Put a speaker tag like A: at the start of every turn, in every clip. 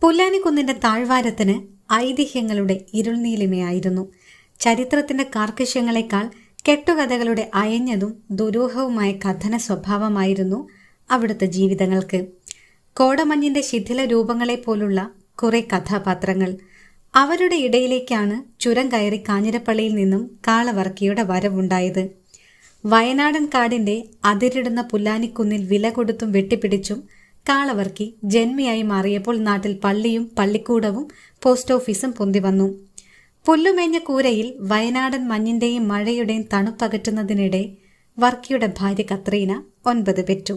A: പുല്ലാനിക്കുന്നിന്റെ താഴ്വാരത്തിന് ഐതിഹ്യങ്ങളുടെ ഇരുൾനീലിമയായിരുന്നു. ചരിത്രത്തിന്റെ കാർക്കശ്യങ്ങളെക്കാൾ കെട്ടുകഥകളുടെ അയഞ്ഞതും ദുരൂഹവുമായ കഥന സ്വഭാവമായിരുന്നു അവിടുത്തെ ജീവിതങ്ങൾക്ക്. കോടമഞ്ഞിന്റെ ശിഥില രൂപങ്ങളെ പോലുള്ള കുറെ കഥാപാത്രങ്ങൾ. അവരുടെ ഇടയിലേക്കാണ് ചുരം കയറി കാഞ്ഞിരപ്പള്ളിയിൽ നിന്നും കാളവർക്കിയുടെ വരവുണ്ടായത്. വയനാടൻ കാടിന്റെ അതിരിടുന്ന പുല്ലാനിക്കുന്നിൽ വില കൊടുത്തും വെട്ടിപ്പിടിച്ചും കാളവർക്കി ജന്മിയായി മാറിയപ്പോൾ നാട്ടിൽ പള്ളിയും പള്ളിക്കൂടവും പോസ്റ്റ് ഓഫീസും പൊന്തി വന്നു. പുല്ലുമേഞ്ഞ കൂരയിൽ വയനാടൻ മഞ്ഞിന്റെയും മഴയുടെയും തണുപ്പകറ്റുന്നതിനിടെ വർക്കിയുടെ ഭാര്യ കത്രീന 9 പെറ്റു.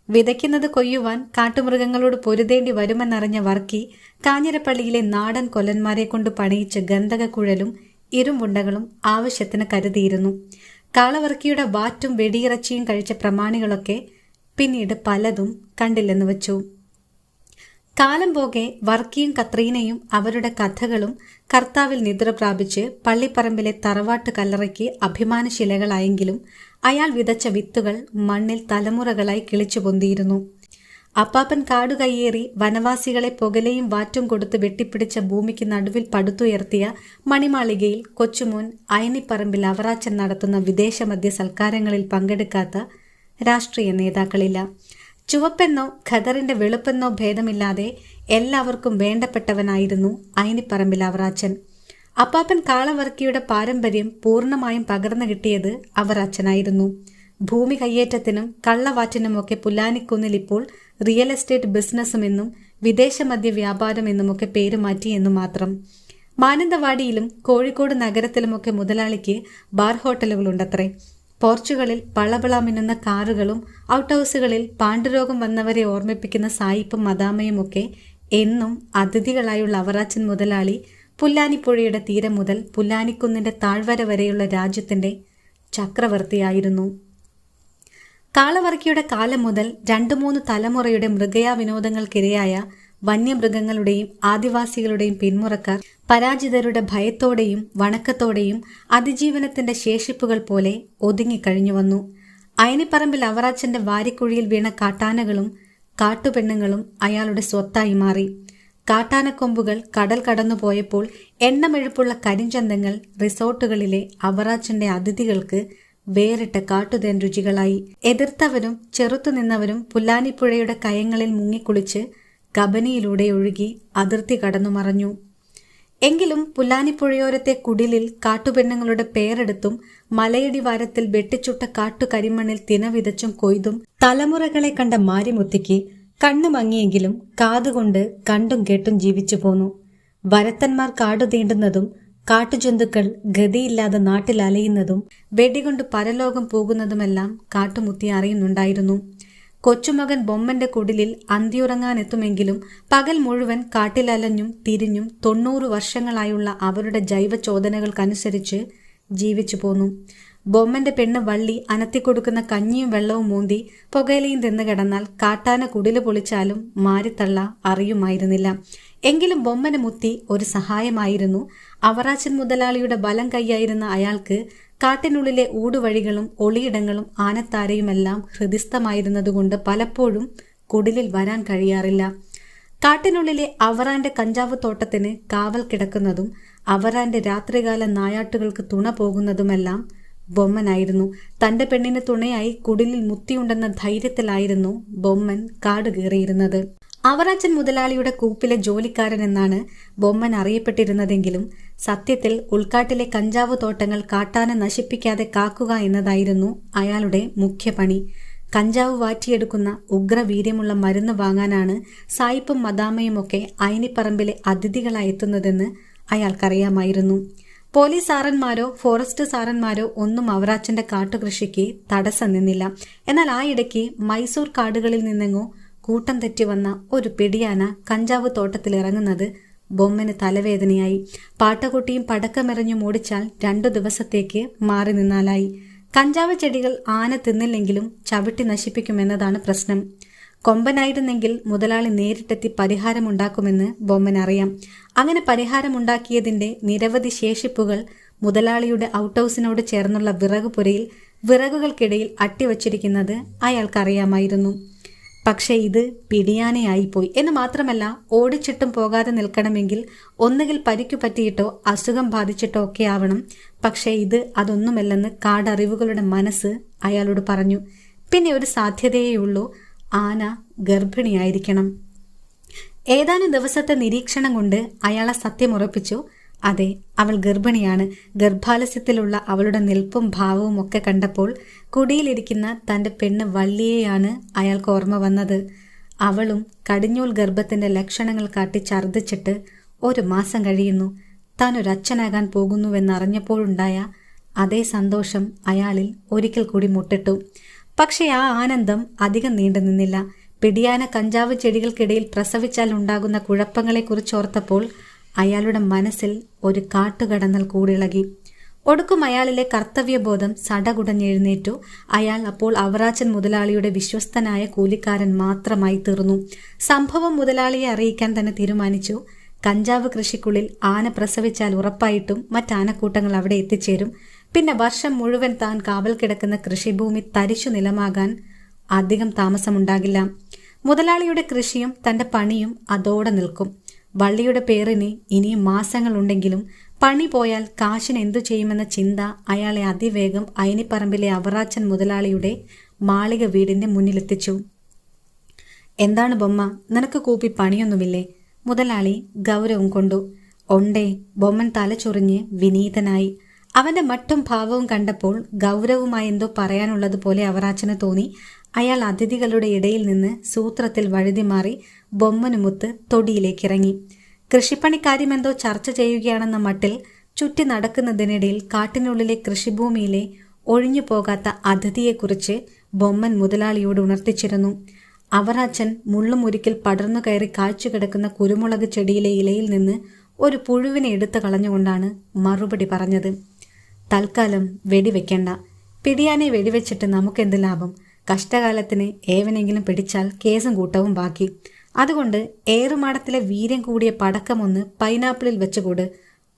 A: വിതയ്ക്കുന്നത് കൊയ്യുവാൻ കാട്ടുമൃഗങ്ങളോട് പൊരുതേണ്ടി വരുമെന്നറിഞ്ഞ വർക്കി കാഞ്ഞിരപ്പള്ളിയിലെ നാടൻ കൊല്ലന്മാരെ കൊണ്ട് പണിയിച്ച ഗന്ധകക്കുഴലും ഇരുമ്പുണ്ടകളും ആവശ്യത്തിന് കരുതിയിരുന്നു. കാളവർക്കിയുടെ വാറ്റും വെടിയിറച്ചിയും കഴിച്ച പ്രമാണികളൊക്കെ പിന്നീട് പലതും കണ്ടില്ലെന്ന് വച്ചു. കാലം പോകെ വർക്കിയും കത്രീനയും അവരുടെ കഥകളും കർത്താവിൽ നിദ്ര പ്രാപിച്ച് പള്ളിപ്പറമ്പിലെ തറവാട്ട് കല്ലറയ്ക്ക് അഭിമാനശിലകളായെങ്കിലും അയാൾ വിതച്ച വിത്തുകൾ മണ്ണിൽ തലമുറകളായി കിളിച്ചു പൊന്തിയിരുന്നു. അപ്പാപ്പൻ കാടു കയ്യേറി വനവാസികളെ പുകലയും വാറ്റും കൊടുത്ത് വെട്ടിപ്പിടിച്ച ഭൂമിക്ക് നടുവിൽ പടുത്തുയർത്തിയ മണിമാളികയിൽ കൊച്ചുമോൻ അയനിപ്പറമ്പിൽ അവറാച്ചൻ നടത്തുന്ന വിദേശ മദ്യ സൽക്കാരങ്ങളിൽ പങ്കെടുക്കാത്ത രാഷ്ട്രീയ നേതാക്കളില്ല. ചുവപ്പെന്നോ ഖദറിന്റെ വെളുപ്പെന്നോ ഭേദമില്ലാതെ എല്ലാവർക്കും വേണ്ടപ്പെട്ടവനായിരുന്നു അയനിപ്പറമ്പിൽ അവറാച്ചൻ. അപ്പാപ്പൻ കാളവർക്കിയുടെ പാരമ്പര്യം പൂർണ്ണമായും പകർന്നു കിട്ടിയത് അവറാച്ചനായിരുന്നു. ഭൂമി കയ്യേറ്റത്തിനും കള്ളവാറ്റിനുമൊക്കെ പുല്ലാനിക്കുന്നിൽ ഇപ്പോൾ റിയൽ എസ്റ്റേറ്റ് ബിസിനസ്സുമെന്നും വിദേശ മദ്യ വ്യാപാരമെന്നുമൊക്കെ പേരുമാറ്റി എന്നു മാത്രം. മാനന്തവാടിയിലും കോഴിക്കോട് നഗരത്തിലുമൊക്കെ മുതലാളിക്ക് ബാർ ഹോട്ടലുകളുണ്ടത്രേ. പോർച്ചുഗലിൽ പളപള മിന്നുന്ന കാറുകളും ഔട്ട് ഹൗസുകളിൽ പാണ്ഡുരോഗം വന്നവരെ ഓർമ്മിപ്പിക്കുന്ന സായിപ്പും മദാമയും ഒക്കെ എന്നും അതിഥികളായുള്ള അവറാച്ചൻ മുതലാളി പുല്ലാനിപ്പുഴയുടെ തീരം മുതൽ പുല്ലാനിക്കുന്നിന്റെ താഴ്വര വരെയുള്ള രാജ്യത്തിന്റെ ചക്രവർത്തിയായിരുന്നു. കാളവർക്കിയുടെ കാലം മുതൽ 2-3 തലമുറയുടെ മൃഗയാ വിനോദങ്ങൾക്കിരയായ വന്യമൃഗങ്ങളുടെയും ആദിവാസികളുടെയും പിന്മുറക്കാർ പരാജിതരുടെ ഭയത്തോടെയും വണക്കത്തോടെയും അതിജീവനത്തിന്റെ ശേഷിപ്പുകൾ പോലെ ഒതുങ്ങിക്കഴിഞ്ഞു വന്നു. അയനിപ്പറമ്പിൽ അവറാച്ചന്റെ വാരിക്കുഴിയിൽ വീണ കാട്ടാനകളും കാട്ടുപെണ്ണുങ്ങളും അയാളുടെ സ്വത്തായി മാറി. കാട്ടാനക്കൊമ്പുകൾ കടൽ കടന്നുപോയപ്പോൾ എണ്ണമെഴുപ്പുള്ള കരിഞ്ചന്തങ്ങൾ റിസോർട്ടുകളിലെ അവറാച്ചന്റെ അതിഥികൾക്ക് വേറിട്ട കാട്ടുതേൻ രുചികളായി. എതിർത്തവരും ചെറുത്തുനിന്നവരും പുല്ലാനിപ്പുഴയുടെ കയങ്ങളിൽ മുങ്ങിക്കുളിച്ച് കബനിയിലൂടെ ഒഴുകി അതിർത്തി കടന്നു മറഞ്ഞു. എങ്കിലും പുല്ലാനിപ്പുഴയോരത്തെ കുടിലിൽ കാട്ടുപെണ്ണുങ്ങളുടെ പേരെടുത്തും മലയടിവാരത്തിൽ വെട്ടിച്ചുട്ട കാട്ടുകരിമണ്ണിൽ തിന വിതച്ചും കൊയ്തും തലമുറകളെ കണ്ട മാരിമുത്തിക്ക് കണ്ണു മങ്ങിയെങ്കിലും കാതുകൊണ്ട് കണ്ടും കേട്ടും ജീവിച്ചു പോന്നു. വരത്തന്മാർ കാടു തീണ്ടുന്നതും കാട്ടുജന്തുക്കൾ ഗതിയില്ലാതെ നാട്ടിൽ അലയുന്നതും വെടികൊണ്ട് പരലോകം പോകുന്നതുമെല്ലാം കാട്ടുമുത്തി അറിയുന്നുണ്ടായിരുന്നു. കൊച്ചുമകൻ ബൊമ്മന്റെ കുടിലിൽ അന്തിയുറങ്ങാനെത്തുമെങ്കിലും പകൽ മുഴുവൻ കാട്ടിലലഞ്ഞും തിരിഞ്ഞും 90 വർഷങ്ങളായുള്ള അവരുടെ ജൈവചോദനകൾക്കനുസരിച്ച് ജീവിച്ചു പോന്നു. ബൊമ്മന്റെ പെണ്ണ് വള്ളി അനത്തിക്കൊടുക്കുന്ന കഞ്ഞിയും വെള്ളവും മൂന്തി പുകയിലയും തിന്നു കിടന്നാൽ കാട്ടാന കുടില് പൊളിച്ചാലും മാരിത്തള്ള അറിയുമായിരുന്നില്ല. എങ്കിലും ബൊമ്മന് മുത്തി ഒരു സഹായമായിരുന്നു. അവറാച്ചൻ മുതലാളിയുടെ ബലം കൈയായിരുന്ന അയാൾക്ക് കാട്ടിനുള്ളിലെ ഊടുവഴികളും ഒളിയിടങ്ങളും ആനത്താരയുമെല്ലാം ഹൃദിസ്ഥമായിരുന്നതുകൊണ്ട് പലപ്പോഴും കുടിലിൽ വരാൻ കഴിയാറില്ല. കാട്ടിനുള്ളിലെ അവറാന്റെ കഞ്ചാവ് തോട്ടത്തിന് കാവൽ കിടക്കുന്നതും അവറാന്റെ രാത്രികാല നായാട്ടുകൾക്ക് തുണ പോകുന്നതുമെല്ലാം ബൊമ്മനായിരുന്നു. തന്റെ പെണ്ണിന് തുണയായി കുടിലിൽ മുത്തിയുണ്ടെന്ന ധൈര്യത്തിലായിരുന്നു ബൊമ്മൻ കാട് കയറിയിരുന്നത്. അവറാച്ചൻ മുതലാളിയുടെ കൂപ്പിലെ ജോലിക്കാരൻ എന്നാണ് ബൊമ്മൻ അറിയപ്പെട്ടിരുന്നതെങ്കിലും സത്യത്തിൽ ഉൾക്കാട്ടിലെ കഞ്ചാവ് തോട്ടങ്ങൾ കാട്ടാന നശിപ്പിക്കാതെ കാക്കുക എന്നതായിരുന്നു അയാളുടെ മുഖ്യ പണി. കഞ്ചാവ് വാറ്റിയെടുക്കുന്ന ഉഗ്രവീര്യമുള്ള മരുന്ന് വാങ്ങാനാണ് സായിപ്പും മദാമയുമൊക്കെ അയനിപ്പറമ്പിലെ അതിഥികളായി എത്തുന്നതെന്ന് അയാൾക്കറിയാമായിരുന്നു. പോലീസ് സാറന്മാരോ ഫോറസ്റ്റ് സാറന്മാരോ ഒന്നും അവറാച്ചന്റെ കാട്ടുകൃഷിക്ക് തടസ്സം നിന്നില്ല. എന്നാൽ ആ ഇടയ്ക്ക് മൈസൂർ കാടുകളിൽ നിന്നെങ്ങോ കൂട്ടം തെറ്റി വന്ന ഒരു പിടിയാന കഞ്ചാവ് തോട്ടത്തിലിറങ്ങുന്നത് ബൊമ്മന് തലവേദനയായി. പാട്ടകുട്ടിയും പടക്കമെറിഞ്ഞു ഓടിച്ചാൽ 2 ദിവസത്തേക്ക് മാറി നിന്നാലായി. കഞ്ചാവ് ചെടികൾ ആന തിന്നില്ലെങ്കിലും ചവിട്ടി നശിപ്പിക്കുമെന്നതാണ് പ്രശ്നം. കൊമ്പനായിരുന്നെങ്കിൽ മുതലാളി നേരിട്ടെത്തി പരിഹാരമുണ്ടാക്കുമെന്ന് ബൊമ്മനറിയാം. അങ്ങനെ പരിഹാരമുണ്ടാക്കിയതിന്റെ നിരവധി ശേഷിപ്പുകൾ മുതലാളിയുടെ ഔട്ട് ഹൗസിനോട് ചേർന്നുള്ള വിറകുപുരയിൽ വിറകുകൾക്കിടയിൽ അട്ടിവച്ചിരിക്കുന്നത് അയാൾക്കറിയാമായിരുന്നു. പക്ഷേ ഇത് പിടിയാനയായിപ്പോയി എന്ന് മാത്രമല്ല, ഓടിച്ചിട്ടും പോകാതെ നിൽക്കണമെങ്കിൽ ഒന്നുകിൽ പരിക്കു പറ്റിയിട്ടോ അസുഖം ബാധിച്ചിട്ടോ ഒക്കെ ആവണം. പക്ഷേ ഇത് അതൊന്നുമല്ലെന്ന് കാടറിവുകളുടെ മനസ്സ് അയാളോട് പറഞ്ഞു. പിന്നെ ഒരു സാധ്യതയേയുള്ളൂ, ആന ഗർഭിണിയായിരിക്കണം. ഏതാനും ദിവസത്തെ നിരീക്ഷണം കൊണ്ട് അയാളെ സത്യം ഉറപ്പിച്ചു. അതെ, അവൾ ഗർഭിണിയാണ്. ഗർഭാലസ്യത്തിലുള്ള അവളുടെ നിൽപ്പും ഭാവവും ഒക്കെ കണ്ടപ്പോൾ കുടിയിലിരിക്കുന്ന തൻ്റെ പെണ്ണ് വള്ളിയെയാണ് അയാൾക്ക് ഓർമ്മ വന്നത്. അവളും കടിഞ്ഞൂൽ ഗർഭത്തിൻ്റെ ലക്ഷണങ്ങൾ കാട്ടി ഛർദ്ദിച്ചിട്ട് 1 മാസം കഴിയുന്നു. താൻ ഒരച്ഛനാകാൻ പോകുന്നുവെന്നറിഞ്ഞപ്പോഴുണ്ടായ അതേ സന്തോഷം അയാളിൽ ഒരിക്കൽ കൂടി മുട്ടിട്ടു. പക്ഷേ ആ ആനന്ദം അധികം നീണ്ടു നിന്നില്ല. പിടിയാന കഞ്ചാവ് ചെടികൾക്കിടയിൽ പ്രസവിച്ചാൽ ഉണ്ടാകുന്ന കുഴപ്പങ്ങളെക്കുറിച്ചോർത്തപ്പോൾ അയാളുടെ മനസ്സിൽ ഒരു കാട്ടുകടന്നൽ കൂടിളകി. ഒടുക്കും അയാളിലെ കർത്തവ്യബോധം സടകുടഞ്ഞെഴുന്നേറ്റു. അയാൾ അപ്പോൾ അവറാച്ചൻ മുതലാളിയുടെ വിശ്വസ്തനായ കൂലിക്കാരൻ മാത്രമായി തീർന്നു. സംഭവം മുതലാളിയെ അറിയിക്കാൻ തന്നെ തീരുമാനിച്ചു. കഞ്ചാവ് കൃഷിക്കുള്ളിൽ ആന പ്രസവിച്ചാൽ ഉറപ്പായിട്ടും മറ്റാനക്കൂട്ടങ്ങൾ അവിടെ എത്തിച്ചേരും. പിന്നെ വർഷം മുഴുവൻ താൻ കാവൽ കിടക്കുന്ന കൃഷിഭൂമി തരിശു നിലമാകാൻ അധികം താമസമുണ്ടാകില്ല. മുതലാളിയുടെ കൃഷിയും തൻ്റെ പണിയും അതോടെ നിൽക്കും. വള്ളിയുടെ പേരിന് ഇനിയും മാസങ്ങളുണ്ടെങ്കിലും പണി പോയാൽ കാശിന് എന്തു ചെയ്യുമെന്ന ചിന്ത അയാളെ അതിവേഗം അയനിപ്പറമ്പിലെ അവറാച്ചൻ മുതലാളിയുടെ മാളിക വീടിന്റെ മുന്നിലെത്തിച്ചു. എന്താണ് ബൊമ്മ, നിനക്ക് കൂപ്പി പണിയൊന്നുമില്ലേ? മുതലാളി ഗൗരവം കൊണ്ടു. ഒണ്ടേ. ബൊമ്മൻ തലചൊറിഞ്ഞ് വിനീതനായി. അവന്റെ മട്ടും ഭാവവും കണ്ടപ്പോൾ ഗൗരവമായി എന്തോ പറയാനുള്ളതുപോലെ അവറാച്ചന് തോന്നി. അയാൾ അതിഥികളുടെ ഇടയിൽ നിന്ന് സൂത്രത്തിൽ വഴുതിമാറി ബൊമ്മനുമൊത്ത് തൊടിയിലേക്കിറങ്ങി. കൃഷിപ്പണിക്കാര്യമെന്തോ ചർച്ച ചെയ്യുകയാണെന്ന മട്ടിൽ ചുറ്റി നടക്കുന്നതിനിടയിൽ കാട്ടിനുള്ളിലെ കൃഷിഭൂമിയിലെ ഒഴിഞ്ഞു പോകാത്ത അതിഥിയെക്കുറിച്ച് ബൊമ്മൻ മുതലാളിയോട് ഉണർത്തിച്ചിരുന്നു. അവറാച്ചൻ മുള്ളുമുരിക്കിൽ പടർന്നു കയറി കാഴ്ച കിടക്കുന്ന കുരുമുളക് ചെടിയിലെ ഇലയിൽ നിന്ന് ഒരു പുഴുവിനെ എടുത്തു കളഞ്ഞുകൊണ്ടാണ് മറുപടി പറഞ്ഞത്. തൽക്കാലം വെടിവെക്കണ്ട. പിടിയാനെ വെടിവെച്ചിട്ട് നമുക്കെന്ത് ലാഭം? കഷ്ടകാലത്തിന് ഏവനെങ്കിലും പിടിച്ചാൽ കേസും കൂട്ടവും ബാക്കി. അതുകൊണ്ട് ഏറുമാടത്തിലെ വീര്യം കൂടിയ പടക്കമൊന്ന് പൈനാപ്പിളിൽ വെച്ചുകൂട്.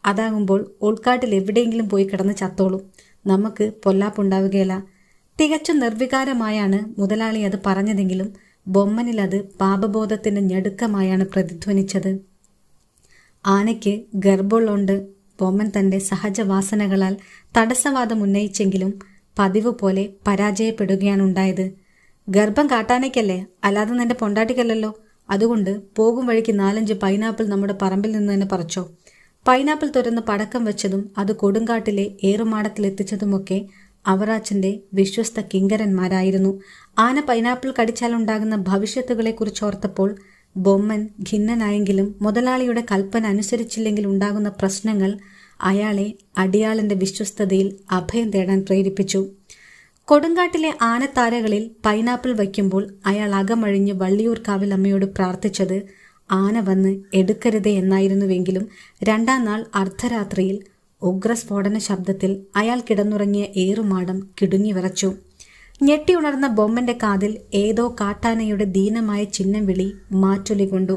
A: അതാകുമ്പോൾ ഉൾക്കാട്ടിൽ എവിടെയെങ്കിലും പോയി കിടന്ന് ചത്തോളും. നമുക്ക് പൊല്ലാപ്പുണ്ടാവുകയില്ല. തികച്ചും നിർവികാരമായാണ് മുതലാളി അത് പറഞ്ഞതെങ്കിലും ബൊമ്മനിൽ അത് പാപബോധത്തിന്റെ ഞെടുക്കമായാണ് പ്രതിധ്വനിച്ചത്. ആനയ്ക്ക് ഗർഭമുള്ളോണ്ട് ബൊമ്മൻ തന്റെ സഹജവാസനകളാൽ തടസ്സവാദം ഉന്നയിച്ചെങ്കിലും പതിവ് പോലെ പരാജയപ്പെടുകയാണുണ്ടായത്. ഗർഭം കാട്ടാനയ്ക്കല്ലേ, അല്ലാതെ നിന്റെ പൊണ്ടാട്ടിക്കല്ലല്ലോ. അതുകൊണ്ട് പോകും വഴിക്ക് 4-5 പൈനാപ്പിൾ നമ്മുടെ പറമ്പിൽ നിന്ന് തന്നെ പറിച്ചോ. പൈനാപ്പിൾ തുരന്ന് പടക്കം വെച്ചതും അത് കൊടുങ്കാട്ടിലെ ഏറുമാടത്തിലെത്തിച്ചതുമൊക്കെ അവറാച്ചന്റെ വിശ്വസ്ത കിങ്കരന്മാരായിരുന്നു. ആന പൈനാപ്പിൾ കടിച്ചാലുണ്ടാകുന്ന ഭവിഷ്യത്തുകളെക്കുറിച്ചോർത്തപ്പോൾ ബൊമ്മൻ ഖിന്നനായെങ്കിലും മുതലാളിയുടെ കൽപ്പന അനുസരിച്ചില്ലെങ്കിൽ ഉണ്ടാകുന്ന പ്രശ്നങ്ങൾ അയാളെ അടിയാളന്റെ വിശ്വസ്തതയിൽ അഭയം തേടാൻ പ്രേരിപ്പിച്ചു. കൊടുങ്കാട്ടിലെ ആനത്താരകളിൽ പൈനാപ്പിൾ വയ്ക്കുമ്പോൾ അയാൾ അകമഴിഞ്ഞ് വള്ളിയൂർക്കാവിൽ അമ്മയോട് പ്രാർത്ഥിച്ചത് ആന വന്ന് എടുക്കരുതേ എന്നായിരുന്നുവെങ്കിലും 2-ാം നാൾ അർദ്ധരാത്രിയിൽ ഉഗ്രസ്ഫോടന ശബ്ദത്തിൽ അയാൾ കിടന്നുറങ്ങിയ ഏറുമാടം കിടുങ്ങി വിറച്ചു. ഞെട്ടിയുണർന്ന ബൊമ്മന്റെ കാതിൽ ഏതോ കാട്ടാനയുടെ ദീനമായ ചിഹ്നം വിളി മാറ്റൊലി കൊണ്ടു.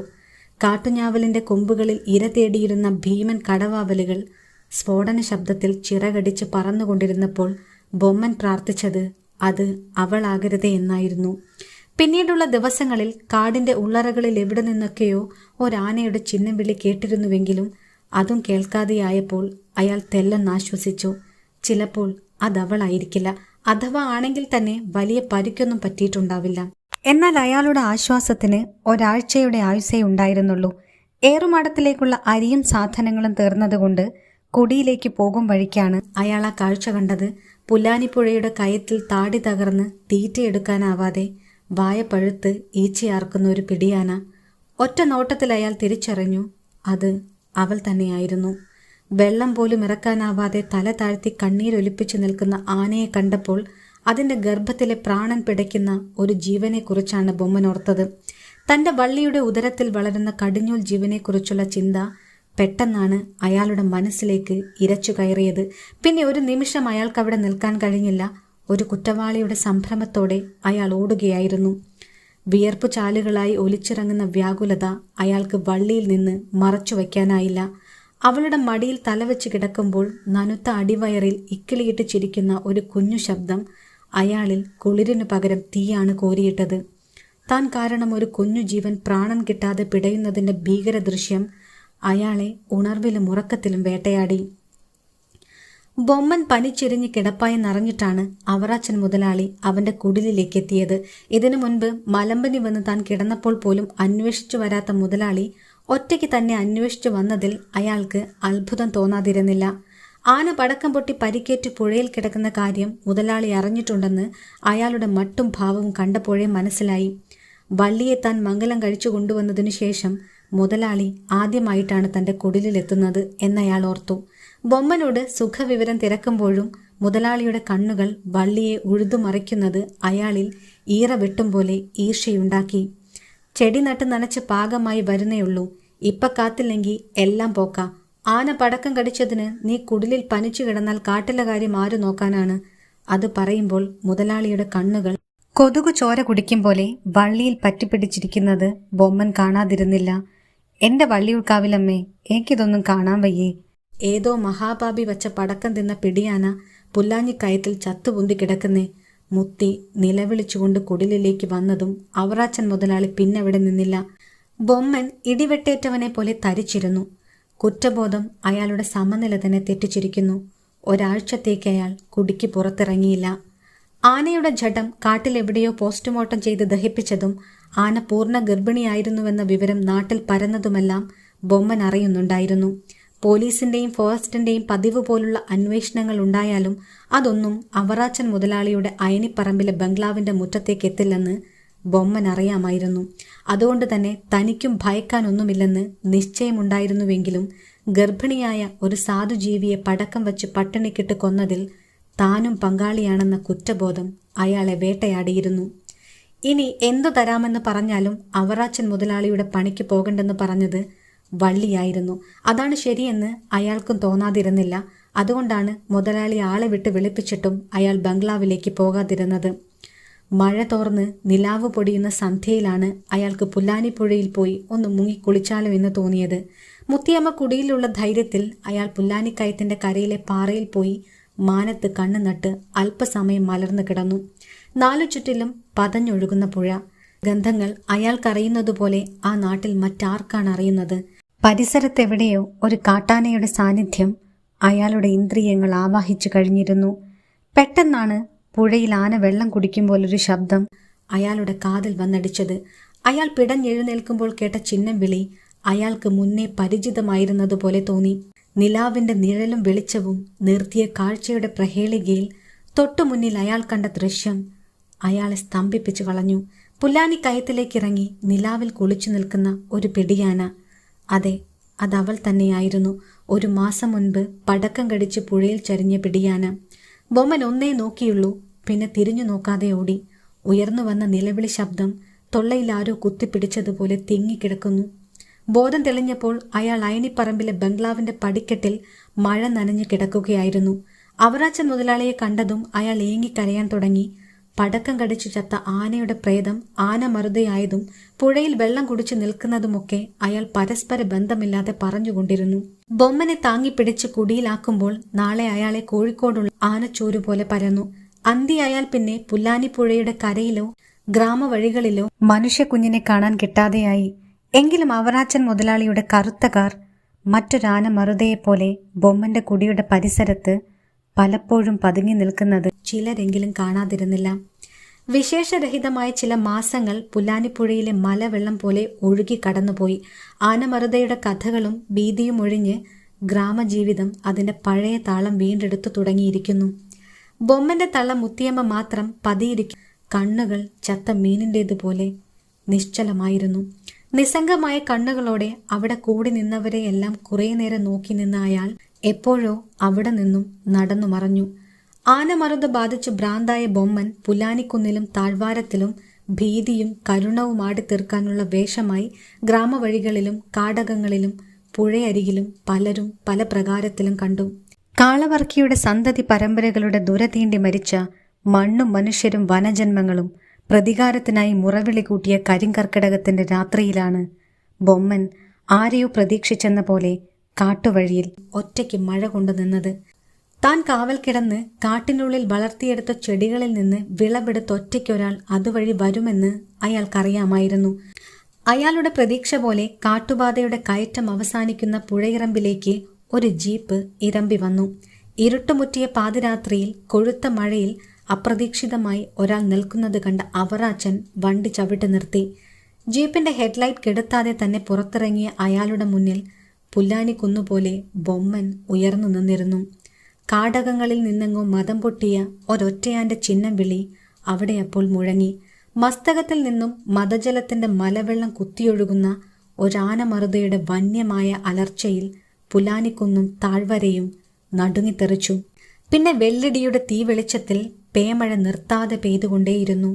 A: കാട്ടുഞാവലിന്റെ കൊമ്പുകളിൽ ഇര തേടിയിരുന്ന ഭീമൻ കടവാവലുകൾ സ്ഫോടന ശബ്ദത്തിൽ ചിറകടിച്ച് പറന്നുകൊണ്ടിരുന്നപ്പോൾ ബൊമ്മൻ പ്രാർത്ഥിച്ചത് അത് അവളാകരുതേ എന്നായിരുന്നു. പിന്നീടുള്ള ദിവസങ്ങളിൽ കാടിന്റെ ഉള്ളറകളിൽ എവിടെ നിന്നൊക്കെയോ ഒരാനയുടെ ചിഹ്നം വിളി കേട്ടിരുന്നുവെങ്കിലും അതും കേൾക്കാതെയായപ്പോൾ അയാൾ തെല്ലെന്നാശ്വസിച്ചു. ചിലപ്പോൾ അതവളായിരിക്കില്ല, അഥവാ ആണെങ്കിൽ തന്നെ വലിയ പരിക്കൊന്നും പറ്റിയിട്ടുണ്ടാവില്ല. എന്നാൽ അയാളുടെ ആശ്വാസത്തിന് ഒരാഴ്ചയുടെ ആയുസേ ഉണ്ടായിരുന്നുള്ളൂ. ഏറുമാടത്തിലേക്കുള്ള അരിയും സാധനങ്ങളും തീർന്നതുകൊണ്ട് കുടിയിലേക്ക് പോകും വഴിക്കാണ് അയാൾ ആ കാഴ്ച കണ്ടത്. പുല്ലാനിപ്പുഴയുടെ കയത്തിൽ താടി തകർന്ന് തീറ്റയെടുക്കാനാവാതെ വായ പഴുത്ത് ഈച്ചയാർക്കുന്ന ഒരു പിടിയാന. ഒറ്റ നോട്ടത്തിൽ അയാൾ തിരിച്ചറിഞ്ഞു, അത് അവൾ തന്നെയായിരുന്നു. വെള്ളം പോലും ഇറക്കാനാവാതെ തല താഴ്ത്തി കണ്ണീരൊലിപ്പിച്ചു നിൽക്കുന്ന ആനയെ കണ്ടപ്പോൾ അതിൻ്റെ ഗർഭത്തിലെ പ്രാണൻ പിടയ്ക്കുന്ന ഒരു ജീവനെക്കുറിച്ചാണ് ബൊമ്മനോർത്തത്. തൻ്റെ വള്ളിയുടെ ഉദരത്തിൽ വളരുന്ന കടിഞ്ഞൂൽ ജീവനെക്കുറിച്ചുള്ള ചിന്ത പെട്ടെന്നാണ് അയാളുടെ മനസ്സിലേക്ക് ഇരച്ചു കയറിയത്. പിന്നെ ഒരു നിമിഷം അയാൾക്കവിടെ നിൽക്കാൻ കഴിഞ്ഞില്ല. ഒരു കുറ്റവാളിയുടെ സംഭ്രമത്തോടെ അയാൾ ഓടുകയായിരുന്നു. വിയർപ്പു ചാലുകളായി ഒലിച്ചിറങ്ങുന്ന വ്യാകുലത അയാൾക്ക് വള്ളിയിൽ നിന്ന് മറച്ചു വയ്ക്കാനായില്ല. അവളുടെ മടിയിൽ തലവെച്ച് കിടക്കുമ്പോൾ നനുത്ത അടിവയറിൽ ഇക്കിളിയിട്ട് ചിരിക്കുന്ന ഒരു കുഞ്ഞു ശബ്ദം അയാളിൽ കുളിരിനു പകരം തീയാണ് കോരിയിട്ടത്. താൻ കാരണം ഒരു കുഞ്ഞു ജീവൻ പ്രാണൻ കിട്ടാതെ പിടയുന്നതിൻ്റെ ഭീകര ദൃശ്യം അയാളെ ഉണർവിലും ഉറക്കത്തിലും വേട്ടയാടി. ബൊമ്മൻ പനിച്ചെരിഞ്ഞ് കിടപ്പായി നിറഞ്ഞിട്ടാണ് അവറാച്ചൻ മുതലാളി അവന്റെ കുടിലിലേക്ക് എത്തിയത്. ഇതിനു മുൻപ് മലമ്പനി വന്ന് താൻ കിടന്നപ്പോൾ പോലും അന്വേഷിച്ചു വരാത്ത മുതലാളി ഒറ്റയ്ക്ക് തന്നെ അന്വേഷിച്ചു വന്നതിൽ അയാൾക്ക് അത്ഭുതം തോന്നാതിരുന്നില്ല. ആന പടക്കം പൊട്ടി പരിക്കേറ്റ് പുഴയിൽ കിടക്കുന്ന കാര്യം മുതലാളി അറിഞ്ഞിട്ടുണ്ടെന്ന് അയാളുടെ മട്ടും ഭാവവും കണ്ടപ്പോഴേ മനസ്സിലായി. വള്ളിയെ താൻ മംഗലം കഴിച്ചു കൊണ്ടുവന്നതിനു ശേഷം മുതലാളി ആദ്യമായിട്ടാണ് തൻ്റെ കുടിലിലെത്തുന്നത് എന്നയാൾ ഓർത്തു. ബൊമ്മനോട് സുഖവിവരം തിരക്കുമ്പോഴും മുതലാളിയുടെ കണ്ണുകൾ വള്ളിയെ ഉഴുതുമറിക്കുന്നത് അയാളിൽ ഈറ വെട്ടും പോലെ ഈർഷ്യയുണ്ടാക്കി. ചെടി നട്ട് നനച്ച് പാകമായി വരുന്നേയുള്ളൂ, ഇപ്പ കാത്തില്ലെങ്കിൽ എല്ലാം പോക്ക. ആന പടക്കം കടിച്ചതിന് നീ കുടിലിൽ പനിച്ചു കിടന്നാൽ കാട്ടിലെ കാര്യം ആര് നോക്കാനാണ്? അത് പറയുമ്പോൾ മുതലാളിയുടെ കണ്ണുകൾ കൊതുകു ചോര കുടിക്കും പോലെ വള്ളിയിൽ പറ്റിപ്പിടിച്ചിരിക്കുന്നത് ബൊമ്മൻ കാണാതിരുന്നില്ല. എന്റെ വള്ളിയൂർക്കാവിലമ്മേ, എനിക്കിതൊന്നും കാണാൻ വയ്യേ. ഏതോ മഹാപാപി വച്ച പടക്കം തിന്ന പിടിയാന പുല്ലാഞ്ഞിക്കയത്തിൽ ചത്തുപൊന്തി കിടക്കുന്നേ. മുത്തി നിലവിളിച്ചുകൊണ്ട് കുടിലിലേക്ക് വന്നതും അവറാച്ചൻ മുതലാളി പിന്നവിടെ നിന്നില്ല. ബൊമ്മൻ ഇടിവെട്ടേറ്റവനെ പോലെ തരിച്ചിരുന്നു. കുറ്റബോധം അയാളുടെ സമനില തന്നെ തെറ്റിച്ചിരിക്കുന്നു. ഒരാഴ്ചത്തേക്ക് അയാൾ കുടിക്ക് പുറത്തിറങ്ങിയില്ല. ആനയുടെ ജഡം കാട്ടിലെവിടെയോ പോസ്റ്റ്മോർട്ടം ചെയ്ത് ദഹിപ്പിച്ചതും ആന പൂർണ്ണ ഗർഭിണിയായിരുന്നുവെന്ന വിവരം നാട്ടിൽ പരന്നതുമെല്ലാം ബൊമ്മൻ അറിയുന്നുണ്ടായിരുന്നു. പോലീസിന്റെയും ഫോറസ്റ്റിന്റെയും പതിവ് പോലുള്ള അന്വേഷണങ്ങൾ ഉണ്ടായാലും അതൊന്നും അവറാച്ചൻ മുതലാളിയുടെ അയനിപ്പറമ്പിലെ ബംഗ്ലാവിന്റെ മുറ്റത്തേക്ക് എത്തില്ലെന്ന് ബൊമ്മൻ അറിയാമായിരുന്നു. അതുകൊണ്ട് തന്നെ തനിക്കും ഭയക്കാനൊന്നുമില്ലെന്ന് നിശ്ചയമുണ്ടായിരുന്നുവെങ്കിലും ഗർഭിണിയായ ഒരു സാധുജീവിയെ പടക്കം വച്ച് പട്ടിണിക്കിട്ട് കൊന്നതിൽ താനും പങ്കാളിയാണെന്ന കുറ്റബോധം അയാളെ വേട്ടയാടിയിരുന്നു. ഇനി എന്തു തരാമെന്ന് പറഞ്ഞാലും അവറാച്ചൻ മുതലാളിയുടെ പണിക്ക് പോകണ്ടെന്ന് പറഞ്ഞത് വള്ളിയായിരുന്നു. അതാണ് ശരിയെന്ന് അയാൾക്കും തോന്നാതിരുന്നില്ല. അതുകൊണ്ടാണ് മുതലാളി ആളെ വിട്ട് വിളിപ്പിച്ചിട്ടും അയാൾ ബംഗ്ലാവിലേക്ക് പോകാതിരുന്നത്. മഴ തോർന്ന് നിലാവ് പൊടിയുന്ന സന്ധ്യയിലാണ് അയാൾക്ക് പുല്ലാനിപ്പുഴയിൽ പോയി ഒന്ന് മുങ്ങിക്കുളിച്ചാലോ എന്ന് തോന്നിയത്. മുത്തിയമ്മ കുടിയിലുള്ള ധൈര്യത്തിൽ അയാൾ പുല്ലാനിക്കയത്തിന്റെ കരയിലെ പാറയിൽ പോയി മാനത്ത് കണ്ണു നട്ട് അല്പസമയം മലർന്നു കിടന്നു. നാലു ചുറ്റിലും പതഞ്ഞൊഴുകുന്ന പുഴ. ഗന്ധങ്ങൾ അയാൾക്കറിയുന്നതുപോലെ ആ നാട്ടിൽ മറ്റാർക്കാണ് അറിയുന്നത്? പരിസരത്തെവിടെയോ ഒരു കാട്ടാനയുടെ സാന്നിധ്യം അയാളുടെ ഇന്ദ്രിയങ്ങൾ ആവാഹിച്ചു കഴിഞ്ഞിരുന്നു. പെട്ടെന്നാണ് പുഴയിൽ ആന വെള്ളം കുടിക്കുമ്പോൾ ഒരു ശബ്ദം അയാളുടെ കാതിൽ വന്നടിച്ചത്. അയാൾ പിടഞ്ഞെഴുന്നേൽക്കുമ്പോൾ കേട്ട ചിഹ്നം വിളി അയാൾക്ക് മുന്നേ പരിചിതമായിരുന്നതുപോലെ തോന്നി. നിലാവിന്റെ നിഴലും വെളിച്ചവും നിർത്തിയ കാഴ്ചയുടെ പ്രഹേളികയിൽ തൊട്ടുമുന്നിൽ അയാൾ കണ്ട ദൃശ്യം അയാളെ സ്തംഭിപ്പിച്ചു കളഞ്ഞു. പുല്ലാനിക്കയത്തിലേക്കിറങ്ങി നിലാവിൽ കുളിച്ചു നിൽക്കുന്ന ഒരു പിടിയാന. അതെ, അതവൾ തന്നെയായിരുന്നു. ഒരു മാസം മുൻപ് പടക്കം കടിച്ച് പുഴയിൽ ചരിഞ്ഞ പിടിയാന. ബൊമ്മൻ ഒന്നേ നോക്കിയുള്ളൂ, പിന്നെ തിരിഞ്ഞു നോക്കാതെ ഓടി. ഉയർന്നു വന്ന നിലവിളി ശബ്ദം തൊള്ളയിൽ ആരോ കുത്തിപ്പിടിച്ചതുപോലെ തിങ്ങിക്കിടക്കുന്നു. ബോധം തെളിഞ്ഞപ്പോൾ അയാൾ അയനിപ്പറമ്പിലെ ബംഗ്ലാവിന്റെ പടിക്കെട്ടിൽ മഴ നനഞ്ഞു കിടക്കുകയായിരുന്നു. അവറാച്ചൻ മുതലാളിയെ കണ്ടതും അയാൾ ഏങ്ങിക്കരയാൻ തുടങ്ങി. പടക്കം കടിച്ചു ചത്ത ആനയുടെ പ്രേതം ആന മറുതയായതും പുഴയിൽ വെള്ളം കുടിച്ചു നിൽക്കുന്നതുമൊക്കെ അയാൾ പരസ്പര ബന്ധമില്ലാതെ പറഞ്ഞുകൊണ്ടിരുന്നു. ബൊമ്മനെ താങ്ങിപ്പിടിച്ച് കുടിയിലാക്കുമ്പോൾ നാളെ അയാളെ കോഴിക്കോടുള്ള ആനച്ചോരു പോലെ പരന്നു. അന്തിയായാൽ പിന്നെ പുല്ലാനിപ്പുഴയുടെ കരയിലോ ഗ്രാമവഴികളിലോ മനുഷ്യക്കുഞ്ഞിനെ കാണാൻ കിട്ടാതെയായി. എങ്കിലും അവറാച്ചൻ മുതലാളിയുടെ കറുത്ത കാർ മറ്റൊരാന മറുതയെപ്പോലെ ബൊമ്മന്റെ കുടിയുടെ പരിസരത്ത് പലപ്പോഴും പതുങ്ങി നിൽക്കുന്നത് ചിലരെങ്കിലും കാണാതിരുന്നില്ല. വിശേഷരഹിതമായ ചില മാസങ്ങൾ പുല്ലാനിപ്പുഴയിലെ മലവെള്ളം പോലെ ഒഴുകി കടന്നുപോയി. ആനമറുതയുടെ കഥകളും ഭീതിയും ഒഴിഞ്ഞ് ഗ്രാമജീവിതം അതിന്റെ പഴയ താളം വീണ്ടെടുത്തു തുടങ്ങിയിരിക്കുന്നു. ബൊമ്മന്റെ തള്ള മുത്തിയമ്മ മാത്രം പതിയിരിക്കും. കണ്ണുകൾ ചത്ത മീനിൻ്റേതുപോലെ നിശ്ചലമായിരുന്നു. നിസ്സംഗമായ കണ്ണുകളോടെ അവിടെ കൂടി നിന്നവരെയെല്ലാം കുറേ നേരം നോക്കി നിന്ന അയാൾ എപ്പോഴോ അവിടെ നിന്നും നടന്നു മറഞ്ഞു. ആനമറുത ബാധിച്ച് ഭ്രാന്തായ ബൊമ്മൻ പുല്ലാനിക്കുന്നിലും താഴ്വാരത്തിലും ഭീതിയും കരുണവും ആടിത്തീർക്കാനുള്ള വേഷമായി ഗ്രാമവഴികളിലും കാടകങ്ങളിലും പുഴയരികിലും പലരും പല പ്രകാരത്തിലും കണ്ടു. കാളവർക്കിയുടെ സന്തതി പരമ്പരകളുടെ ദുരതീണ്ടി മരിച്ച മണ്ണും മനുഷ്യരും വനജന്മങ്ങളും പ്രതികാരത്തിനായി മുറവിളി കൂട്ടിയ കരിങ്കർക്കിടകത്തിന്റെ രാത്രിയിലാണ് ബൊമ്മൻ ആരെയോ പ്രതീക്ഷിച്ചെന്ന പോലെ കാട്ടുവഴിയിൽ ഒറ്റയ്ക്ക് മഴ കൊണ്ടു നിന്നത്. താൻ കാവൽ കിടന്ന് കാട്ടിനുള്ളിൽ വളർത്തിയെടുത്ത ചെടികളിൽ നിന്ന് വിളവെടുത്ത് ഒറ്റയ്ക്കൊരാൾ അതുവഴി വരുമെന്ന് അയാൾക്കറിയാമായിരുന്നു. അയാളുടെ പ്രതീക്ഷ പോലെ കാട്ടുപാതയുടെ കയറ്റം അവസാനിക്കുന്ന പുഴയിറമ്പിലേക്ക് ഒരു ജീപ്പ് ഇരമ്പി വന്നു. ഇരുട്ടുമുറ്റിയ പാതിരാത്രിയിൽ കൊഴുത്ത മഴയിൽ അപ്രതീക്ഷിതമായി ഒരാൾ നിൽക്കുന്നത് കണ്ട അവറാച്ചൻ വണ്ടി ചവിട്ടി നിർത്തി. ജീപ്പിന്റെ ഹെഡ്ലൈറ്റ് കെടുത്താതെ തന്നെ പുറത്തിറങ്ങിയ അയാളുടെ മുന്നിൽ പുല്ലാനിക്കുന്നുപോലെ ബൊമ്മൻ ഉയർന്നു നിന്നിരുന്നു. കാടകങ്ങളിൽ നിന്നെങ്ങോ മദം പൊട്ടിയ ഒരൊറ്റയാന്റെ ചിഹ്നം വിളി അവിടെ അപ്പോൾ മുഴങ്ങി. മസ്തകത്തിൽ നിന്നും മദജലത്തിന്റെ മലവെള്ളം കുത്തിയൊഴുകുന്ന ഒരാനമറുതയുടെ വന്യമായ അലർച്ചയിൽ പുലാനിക്കുന്നും താഴ്വരയും നടുങ്ങിത്തെറിച്ചു. പിന്നെ വെള്ളിടിയുടെ തീവെളിച്ചത്തിൽ പേമഴ നിർത്താതെ പെയ്തുകൊണ്ടേയിരുന്നു.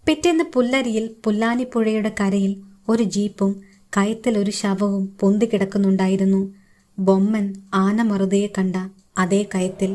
A: പിറ്റേന്ന് പുല്ലരിയിൽ പുല്ലാനിപ്പുഴയുടെ കരയിൽ ഒരു ജീപ്പും കയത്തിൽ ഒരു ശവവും പൊന്തിക്കിടക്കുന്നുണ്ടായിരുന്നു. ബൊമ്മൻ ആനമറുതയെ കണ്ട അതേ കയത്തിൽ